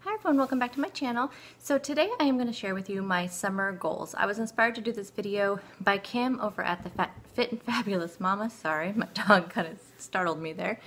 Hi everyone, welcome back to my channel. So today I am going to share with you my summer goals. I was inspired to do this video by Kim over at the Fit and Fabulous Mama. Sorry, my dog kind of startled me there.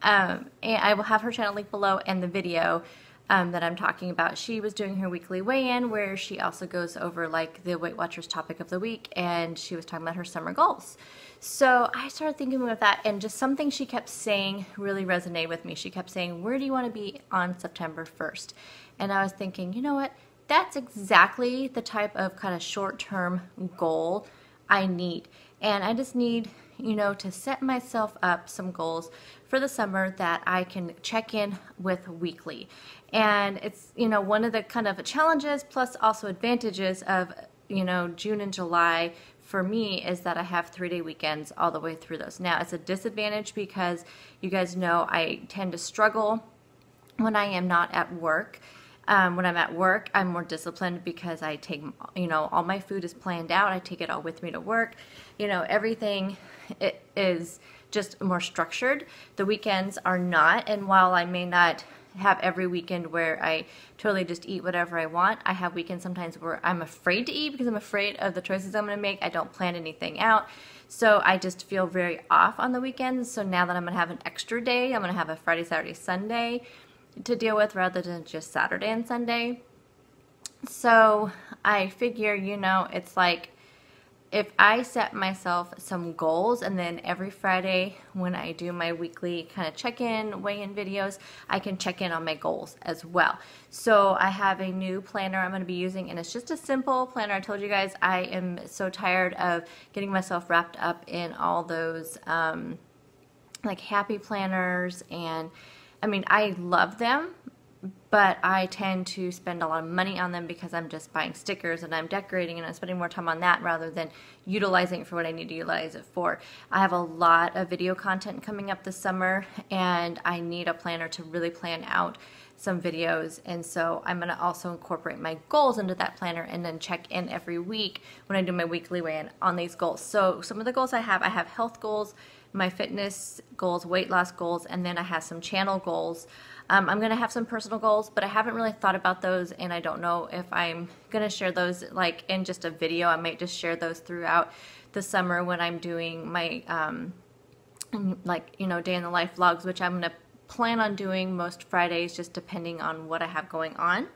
And I will have her channel link below and the video that I'm talking about. She was doing her weekly weigh-in where she also goes over like the Weight Watchers topic of the week, and she was talking about her summer goals. So I started thinking about that, and just something she kept saying really resonated with me. She kept saying, where do you want to be on September 1st? And I was thinking, you know what? That's exactly the type of kind of short-term goal I need. And I just need, you know, to set myself up some goals for the summer that I can check in with weekly. And it's, you know, one of the kind of challenges plus also advantages of, you know, June and July for me is that I have 3-day weekends all the way through those. Now, it's a disadvantage because you guys know I tend to struggle when I am not at work. When I'm at work, I'm more disciplined because I take, you know, all my food is planned out. I take it all with me to work. You know, everything is just more structured. The weekends are not, and while I may not have every weekend where I totally just eat whatever I want, I have weekends sometimes where I'm afraid to eat because I'm afraid of the choices I'm going to make. I don't plan anything out. So I just feel very off on the weekends. So now that I'm going to have an extra day, I'm going to have a Friday, Saturday, Sunday to deal with rather than just Saturday and Sunday. So I figure, you know, it's like if I set myself some goals and then every Friday when I do my weekly kind of check-in, weigh-in videos, I can check in on my goals as well. So I have a new planner I'm going to be using, and it's just a simple planner. I told you guys I am so tired of getting myself wrapped up in all those like happy planners, and I mean, I love them, but I tend to spend a lot of money on them because I'm just buying stickers and I'm decorating and I'm spending more time on that rather than utilizing it for what I need to utilize it for. I have a lot of video content coming up this summer, and I need a planner to really plan out some videos, and so I'm going to also incorporate my goals into that planner and then check in every week when I do my weekly weigh-in on these goals. So some of the goals I have health goals, my fitness goals, weight loss goals, and then I have some channel goals. I'm going to have some personal goals, but I haven't really thought about those, and I don't know if I'm going to share those like in just a video. I might just share those throughout the summer when I'm doing my like, you know, day in the life vlogs, which I'm going to plan on doing most Fridays just depending on what I have going on.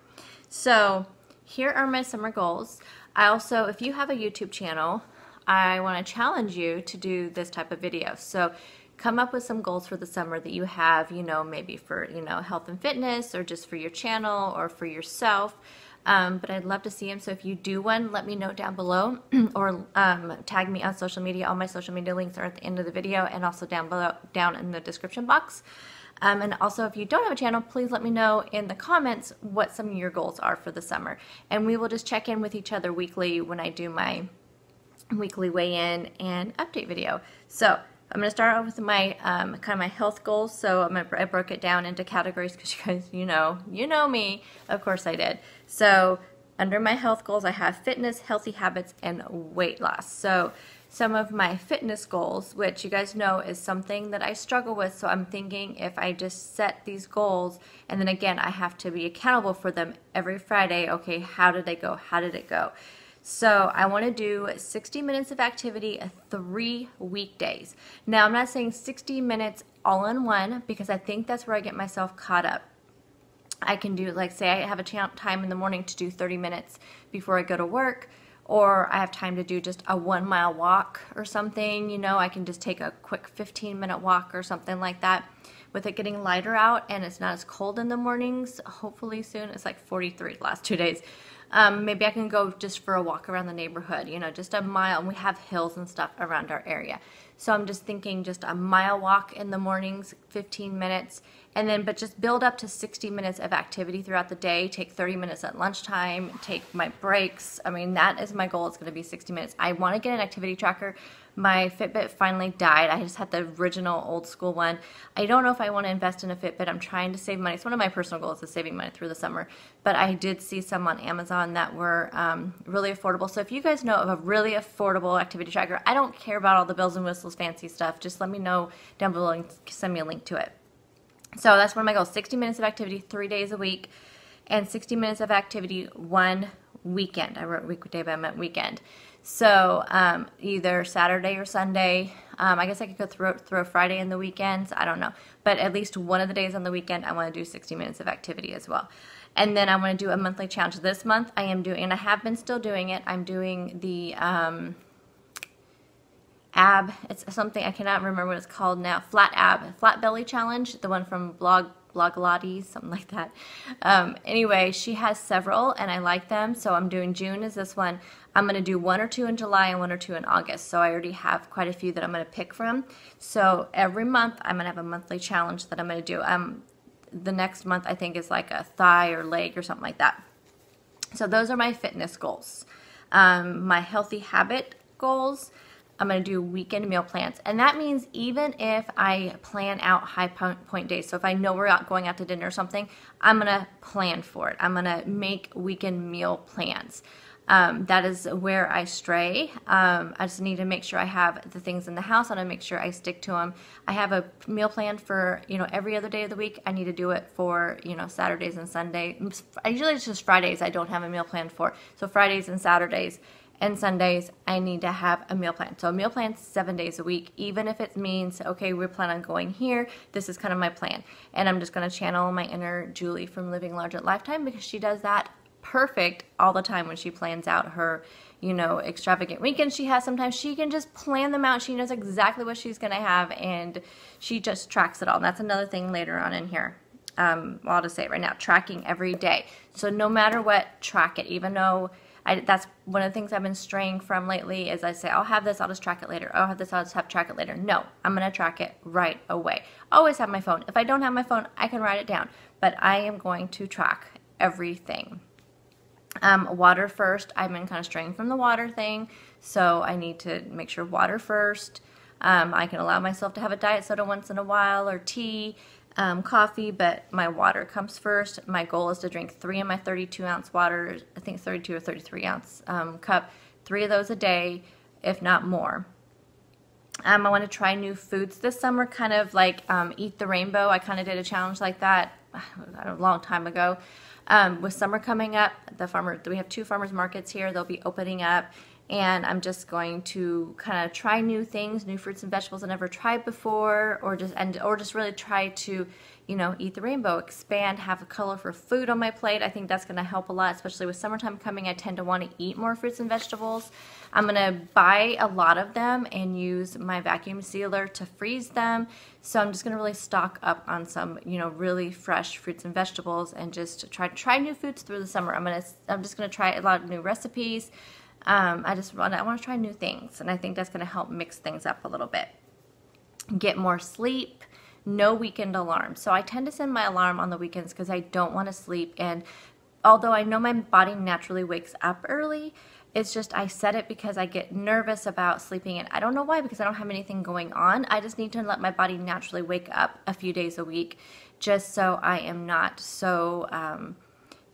So here are my summer goals. I also, if you have a YouTube channel, I want to challenge you to do this type of video. So come up with some goals for the summer that you have, you know, maybe for, you know, health and fitness or just for your channel or for yourself. But I'd love to see them. So if you do one, let me know down below or tag me on social media. All my social media links are at the end of the video and also down below, down in the description box. And also, if you don't have a channel, please let me know in the comments what some of your goals are for the summer. And we will just check in with each other weekly when I do my weekly weigh-in and update video. So I'm going to start off with my kind of my health goals. So I broke it down into categories because you guys, you know me. Of course I did. So under my health goals, I have fitness, healthy habits, and weight loss. So some of my fitness goals, which you guys know is something that I struggle with. So I'm thinking if I just set these goals, and then again, I have to be accountable for them every Friday. Okay, how did they go? How did it go? So I want to do 60 minutes of activity 3 weekdays. Now, I'm not saying 60 minutes all in one because I think that's where I get myself caught up. I can do, like, say I have a time in the morning to do 30 minutes before I go to work, or I have time to do just a 1-mile walk or something. You know, I can just take a quick 15-minute walk or something like that. With it getting lighter out and it's not as cold in the mornings, hopefully soon. It's like 43 the last 2 days. Maybe I can go just for a walk around the neighborhood, you know, just a mile, and we have hills and stuff around our area. So I'm just thinking just a mile walk in the mornings, 15 minutes, and then, but just build up to 60 minutes of activity throughout the day, take 30 minutes at lunchtime, take my breaks. I mean, that is my goal. It's going to be 60 minutes. I want to get an activity tracker. My Fitbit finally died. I just had the original old school one. I don't know if I want to invest in a Fitbit. I'm trying to save money. It's one of my personal goals is saving money through the summer. But I did see some on Amazon that were really affordable. So if you guys know of a really affordable activity tracker, I don't care about all the bells and whistles, fancy stuff. Just let me know down below and send me a link to it. So that's one of my goals, 60 minutes of activity 3 days a week. and 60 minutes of activity one weekend. I wrote weekday, but I meant weekend. So either Saturday or Sunday. I guess I could go throw Friday in the weekends. I don't know. But at least one of the days on the weekend, I want to do 60 minutes of activity as well. And then I want to do a monthly challenge. This month I am doing, and I have been still doing it, I'm doing the ab, it's something, I cannot remember what it's called now, flat belly challenge, the one from Blogilates, something like that. Anyway, she has several and I like them, so I'm doing June is this one. I'm going to do 1 or 2 in July and 1 or 2 in August, so I already have quite a few that I'm going to pick from. So every month I'm going to have a monthly challenge that I'm going to do. The next month I think is like a thigh or leg or something like that. So those are my fitness goals. My healthy habit goals, I'm going to do weekend meal plans. And that means even if I plan out high point days, so if I know we're going out to dinner or something, I'm going to plan for it. I'm going to make weekend meal plans. That is where I stray. I just need to make sure I have the things in the house. I want to make sure I stick to them. I have a meal plan for, every other day of the week. I need to do it for, Saturdays and Sundays. Usually it's just Fridays I don't have a meal plan for. So Fridays and Saturdays and Sundays, I need to have a meal plan. So a meal plan 7 days a week, even if it means, okay, we plan on going here, this is kind of my plan. And I'm just going to channel my inner Julie from Living Large at Lifetime, because she does that perfect all the time when she plans out her, extravagant weekends she has. Sometimes she can just plan them out. She knows exactly what she's going to have, and she just tracks it all. And that's another thing later on in here. Well, I'll just say it right now, tracking every day. So no matter what, track it, even though that's one of the things I've been straying from lately is I say, I'll have this, I'll just track it later. I'll have this, I'll just track it later. No, I'm going to track it right away. Always have my phone. If I don't have my phone, I can write it down. But I am going to track everything. Water first. I've been kind of straying from the water thing, so I need to make sure water first. I can allow myself to have a diet soda once in a while, or tea, coffee, but my water comes first. My goal is to drink 3 of my 32-ounce water, I think 32 or 33-ounce cup, 3 of those a day, if not more. I want to try new foods this summer, kind of like Eat the Rainbow. I kind of did a challenge like that a long time ago. With summer coming up, we have 2 farmers markets here. They'll be opening up, and I'm just going to kind of try new things, new fruits and vegetables I never tried before, or just really try to, eat the rainbow, expand, have colorful food on my plate. I think that's going to help a lot, especially with summertime coming. I tend to want to eat more fruits and vegetables. I'm going to buy a lot of them and use my vacuum sealer to freeze them. So I'm just going to really stock up on some, really fresh fruits and vegetables, and just try new foods through the summer. I'm just going to try a lot of new recipes. I want to try new things, and I think that's going to help mix things up a little bit. Get more sleep. No weekend alarm. So I tend to set my alarm on the weekends because I don't want to sleep, and although I know my body naturally wakes up early, it's just I set it because I get nervous about sleeping in. I don't know why, because I don't have anything going on. I just need to let my body naturally wake up a few days a week, just so I am not so,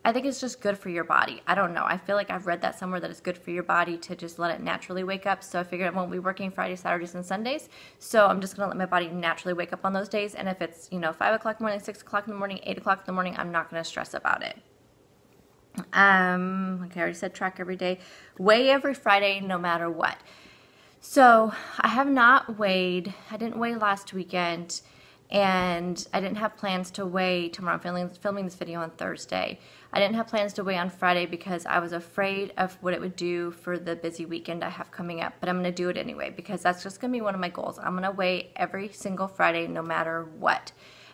I think it's just good for your body. I don't know. I feel like I've read that somewhere, that it's good for your body to just let it naturally wake up. So I figured I won't be working Fridays, Saturdays, and Sundays. So I'm just going to let my body naturally wake up on those days. And if it's, 5 o'clock in the morning, 6 o'clock in the morning, 8 o'clock in the morning, I'm not going to stress about it. Okay, I already said track every day. Weigh every Friday, no matter what. So I have not weighed. I didn't weigh last weekend, and I didn't have plans to weigh tomorrow. I'm filming this video on Thursday. I didn't have plans to weigh on Friday because I was afraid of what it would do for the busy weekend I have coming up, but I'm going to do it anyway because that's just going to be one of my goals. I'm going to weigh every single Friday no matter what.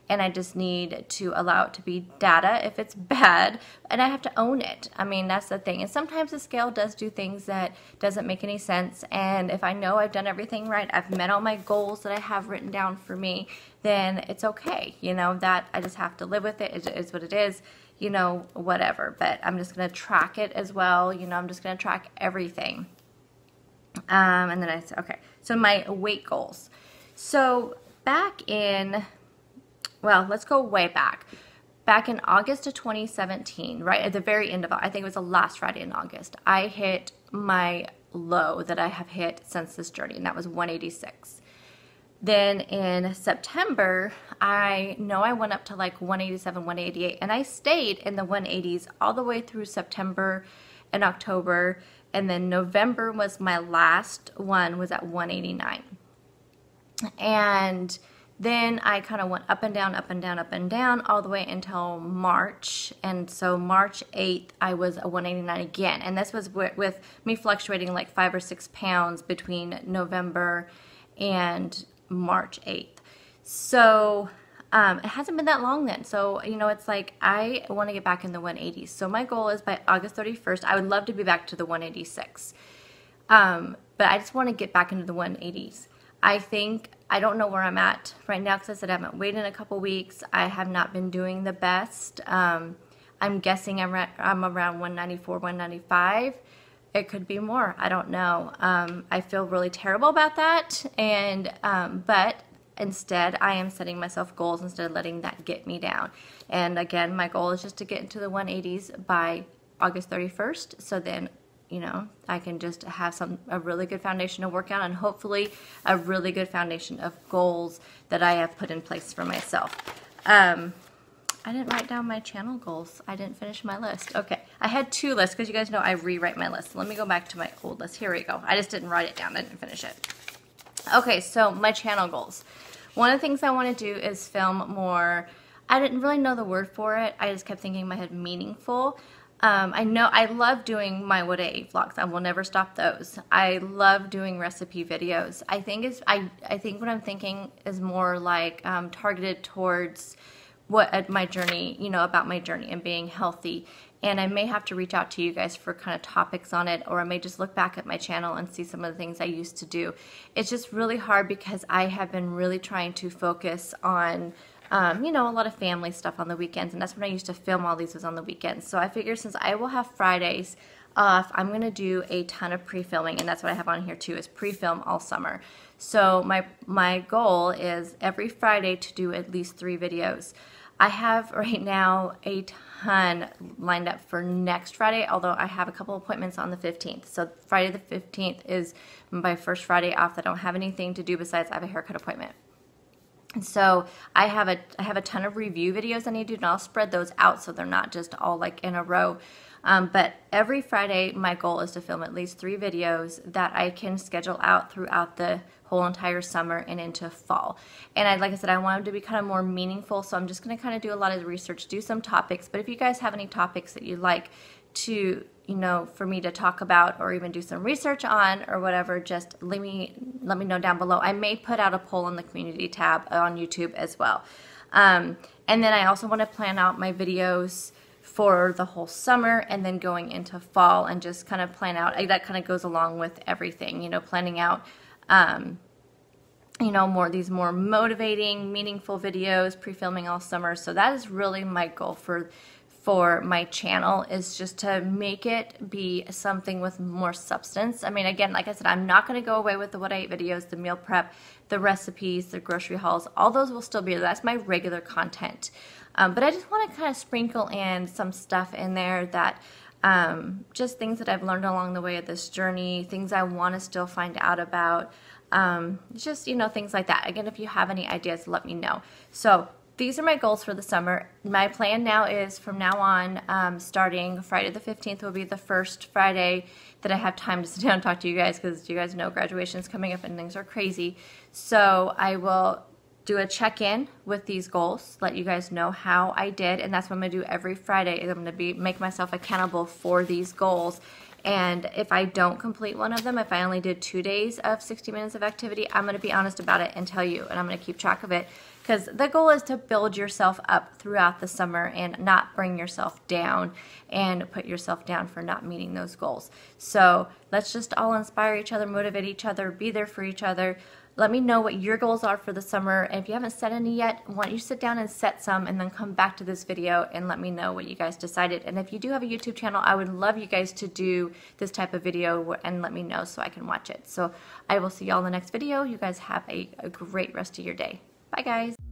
And I just need to allow it to be data if it's bad, and I have to own it. I mean, that's the thing. And sometimes the scale does do things that doesn't make any sense, and if I know I've done everything right, I've met all my goals that I have written down for me, then it's okay. That I just have to live with it. It is what it is, whatever. But I'm just going to track it as well. I'm just going to track everything. And then I said, okay, so my weight goals. So back in... Well, let's go way back. Back in August of 2017, right at the very end of it, I think it was the last Friday in August, I hit my low that I have hit since this journey, and that was 186. Then in September, I know I went up to like 187, 188, and I stayed in the 180s all the way through September and October, and then November was my last one, was at 189. And then I kind of went up and down, up and down, up and down all the way until March. And so March 8th, I was a 189 again. And this was with me fluctuating like 5 or 6 pounds between November and March 8th. So it hasn't been that long then. So, you know, it's like I want to get back in the 180s. So my goal is by August 31st, I would love to be back to the 186. But I just want to get back into the 180s. I don't know where I'm at right now because I said I haven't weighed in a couple weeks. I have not been doing the best. I'm guessing I'm around 194, 195. It could be more. I don't know. I feel really terrible about that. And but instead, I am setting myself goals instead of letting that get me down. And again, my goal is just to get into the 180s by August 31st. So then, you know, I can just have a really good foundation to work on, and hopefully a really good foundation of goals that I have put in place for myself. I didn't write down my channel goals. I didn't finish my list. Okay, I had 2 lists because you guys know I rewrite my list. Let me go back to my old list. Here we go. I just didn't write it down. I didn't finish it. Okay, so my channel goals. One of the things I want to do is film more. I didn't really know the word for it. I just kept thinking in my head meaningful. I know I love doing my what I ate vlogs. I will never stop those. I love doing recipe videos. I think what I'm thinking is more like targeted towards my journey, you know, about my journey and being healthy. And I may have to reach out to you guys for kind of topics on it, or I may just look back at my channel and see some of the things I used to do. It's just really hard because I have been really trying to focus on you know, a lot of family stuff on the weekends, and that's when I used to film all these, was on the weekends. So I figured since I will have Fridays off, I'm going to do a ton of pre-filming, and that's what I have on here too, is pre-film all summer. So my goal is every Friday to do at least 3 videos. I have right now a ton lined up for next Friday, although I have a couple appointments on the 15th. So Friday the 15th is my first Friday off that I don't have anything to do besides I have a haircut appointment. And so I have a ton of review videos I need to do, and I'll spread those out so they're not just all like in a row. But every Friday, my goal is to film at least 3 videos that I can schedule out throughout the whole entire summer and into fall. And like I said, I want them to be kind of more meaningful, so I'm just going to kind of do a lot of research, do some topics. But if you guys have any topics that you'd like to, you know, for me to talk about or even do some research on or whatever, just let me know down below. I may put out a poll in the community tab on YouTube as well. And then I also want to plan out my videos for the whole summer and then going into fall, and just kind of plan out, that kind of goes along with everything, you know, planning out you know, these more motivating, meaningful videos, pre-filming all summer. So that is really my goal for my channel, is just to make it be something with more substance. I mean, again, like I said, I'm not going to go away with the what I ate videos, the meal prep, the recipes, the grocery hauls. All those will still be there. That's my regular content. But I just want to kind of sprinkle in some stuff in there that just things that I've learned along the way of this journey, things I want to still find out about, just, you know, things like that. Again, if you have any ideas, let me know. So these are my goals for the summer. My plan now is from now on, starting Friday the 15th will be the first Friday that I have time to sit down and talk to you guys, because you guys know graduation is coming up and things are crazy. So I will do a check-in with these goals, let you guys know how I did, and that's what I'm going to do every Friday. I'm going to make myself accountable for these goals. And if I don't complete one of them, if I only did 2 days of 60 minutes of activity, I'm going to be honest about it and tell you, and I'm going to keep track of it, because the goal is to build yourself up throughout the summer and not bring yourself down and put yourself down for not meeting those goals. So let's just all inspire each other, motivate each other, be there for each other. Let me know what your goals are for the summer, and if you haven't set any yet, why don't you sit down and set some, and then come back to this video and let me know what you guys decided. And if you do have a YouTube channel, I would love you guys to do this type of video and let me know so I can watch it. So I will see y'all in the next video. You guys have a great rest of your day. Bye guys.